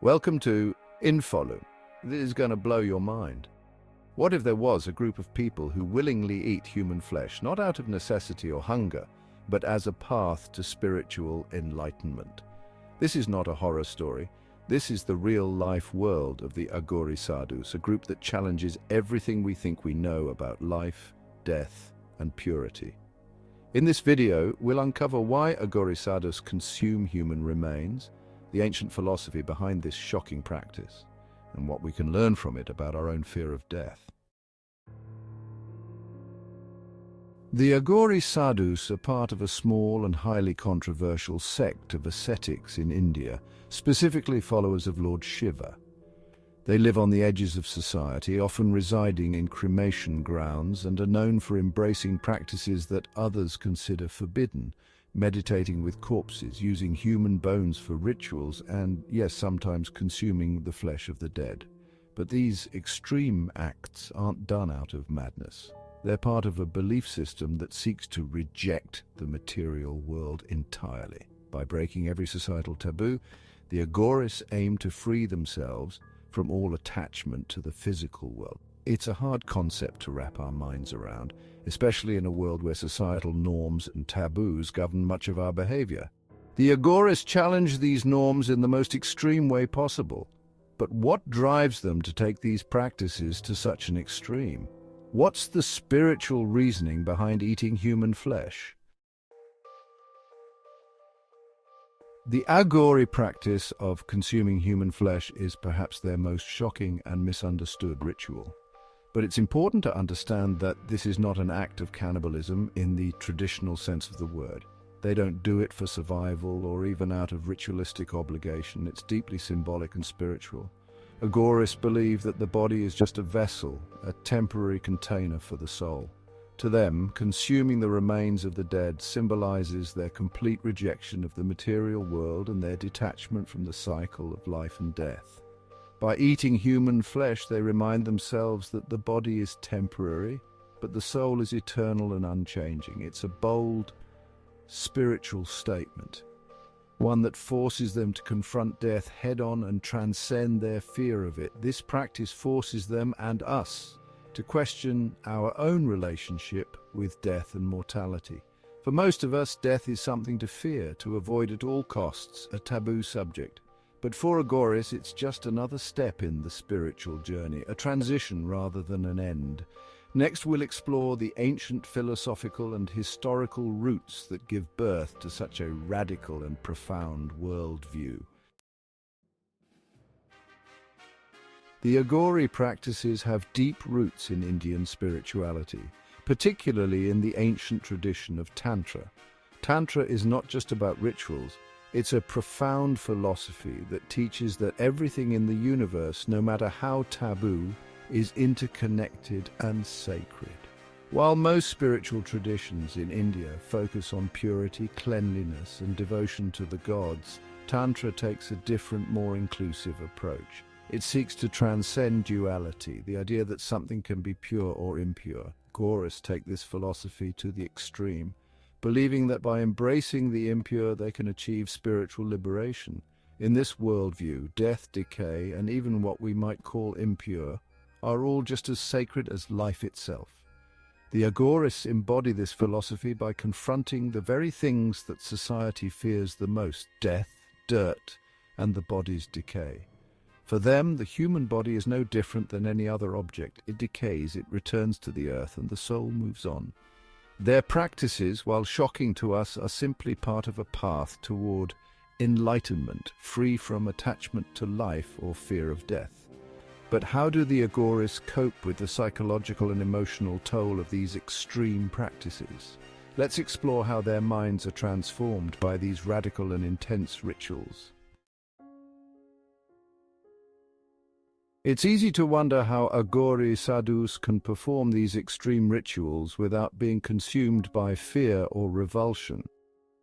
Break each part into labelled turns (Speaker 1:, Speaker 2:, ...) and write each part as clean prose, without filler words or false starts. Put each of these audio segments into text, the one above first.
Speaker 1: Welcome to Infolu. This is going to blow your mind. What if there was a group of people who willingly eat human flesh, not out of necessity or hunger, but as a path to spiritual enlightenment? This is not a horror story. This is the real-life world of the AGHORI Sadhus, a group that challenges everything we think we know about life, death, and purity. In this video, we'll uncover why AGHORI Sadhus consume human remains, the ancient philosophy behind this shocking practice, and what we can learn from it about our own fear of death. The AGHORI Sadhus are part of a small and highly controversial sect of ascetics in India, specifically followers of Lord Shiva. They live on the edges of society, often residing in cremation grounds, and are known for embracing practices that others consider forbidden, meditating with corpses, using human bones for rituals, and, yes, sometimes consuming the flesh of the dead. But these extreme acts aren't done out of madness. They're part of a belief system that seeks to reject the material world entirely. By breaking every societal taboo, the Aghoris aim to free themselves from all attachment to the physical world. It's a hard concept to wrap our minds around, especially in a world where societal norms and taboos govern much of our behavior. The Aghoris challenge these norms in the most extreme way possible. But what drives them to take these practices to such an extreme? What's the spiritual reasoning behind eating human flesh? The Aghori practice of consuming human flesh is perhaps their most shocking and misunderstood ritual. But it's important to understand that this is not an act of cannibalism in the traditional sense of the word. They don't do it for survival or even out of ritualistic obligation. It's deeply symbolic and spiritual. Aghoris believe that the body is just a vessel, a temporary container for the soul. To them, consuming the remains of the dead symbolizes their complete rejection of the material world and their detachment from the cycle of life and death. By eating human flesh, they remind themselves that the body is temporary, but the soul is eternal and unchanging. It's a bold, spiritual statement, one that forces them to confront death head-on and transcend their fear of it. This practice forces them and us to question our own relationship with death and mortality. For most of us, death is something to fear, to avoid at all costs, a taboo subject. But for Aghoris, it's just another step in the spiritual journey, a transition rather than an end. Next, we'll explore the ancient philosophical and historical roots that give birth to such a radical and profound worldview. The Aghori practices have deep roots in Indian spirituality, particularly in the ancient tradition of Tantra. Tantra is not just about rituals, it's a profound philosophy that teaches that everything in the universe, no matter how taboo, is interconnected and sacred. While most spiritual traditions in India focus on purity, cleanliness, and devotion to the gods, Tantra takes a different, more inclusive approach. It seeks to transcend duality, the idea that something can be pure or impure. Aghoris take this philosophy to the extreme, believing that by embracing the impure they can achieve spiritual liberation. In this worldview, death, decay, and even what we might call impure are all just as sacred as life itself. The Aghoris embody this philosophy by confronting the very things that society fears the most: death, dirt, and the body's decay. For them, the human body is no different than any other object. It decays, it returns to the earth, and the soul moves on. Their practices, while shocking to us, are simply part of a path toward enlightenment, free from attachment to life or fear of death. But how do the Aghoris cope with the psychological and emotional toll of these extreme practices? Let's explore how their minds are transformed by these radical and intense rituals. It's easy to wonder how Aghori Sadhus can perform these extreme rituals without being consumed by fear or revulsion.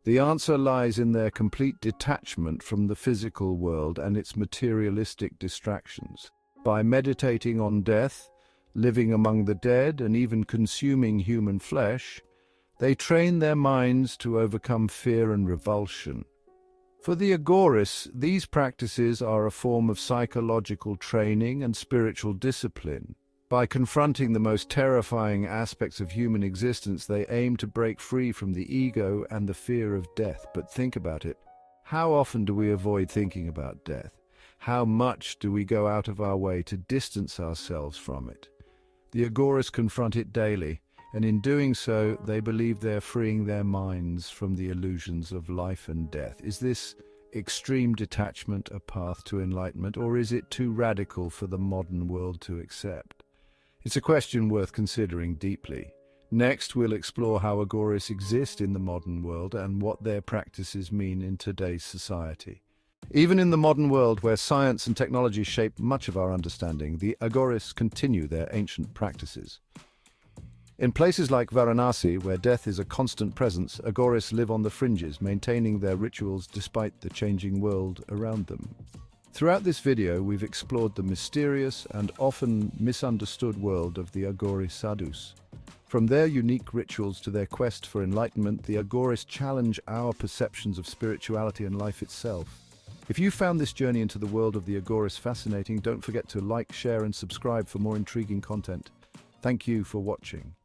Speaker 1: The answer lies in their complete detachment from the physical world and its materialistic distractions. By meditating on death, living among the dead, and even consuming human flesh, they train their minds to overcome fear and revulsion. For the Aghoris, these practices are a form of psychological training and spiritual discipline. By confronting the most terrifying aspects of human existence, they aim to break free from the ego and the fear of death. But think about it. How often do we avoid thinking about death? How much do we go out of our way to distance ourselves from it? The Aghoris confront it daily, and in doing so, they believe they're freeing their minds from the illusions of life and death. Is this extreme detachment a path to enlightenment, or is it too radical for the modern world to accept? It's a question worth considering deeply. Next, we'll explore how Aghoris exist in the modern world and what their practices mean in today's society. Even in the modern world, where science and technology shape much of our understanding, the Aghoris continue their ancient practices. In places like Varanasi, where death is a constant presence, Aghoris live on the fringes, maintaining their rituals despite the changing world around them. Throughout this video, we've explored the mysterious and often misunderstood world of the Aghori Sadhus. From their unique rituals to their quest for enlightenment, the Aghoris challenge our perceptions of spirituality and life itself. If you found this journey into the world of the Aghoris fascinating, don't forget to like, share, and subscribe for more intriguing content. Thank you for watching.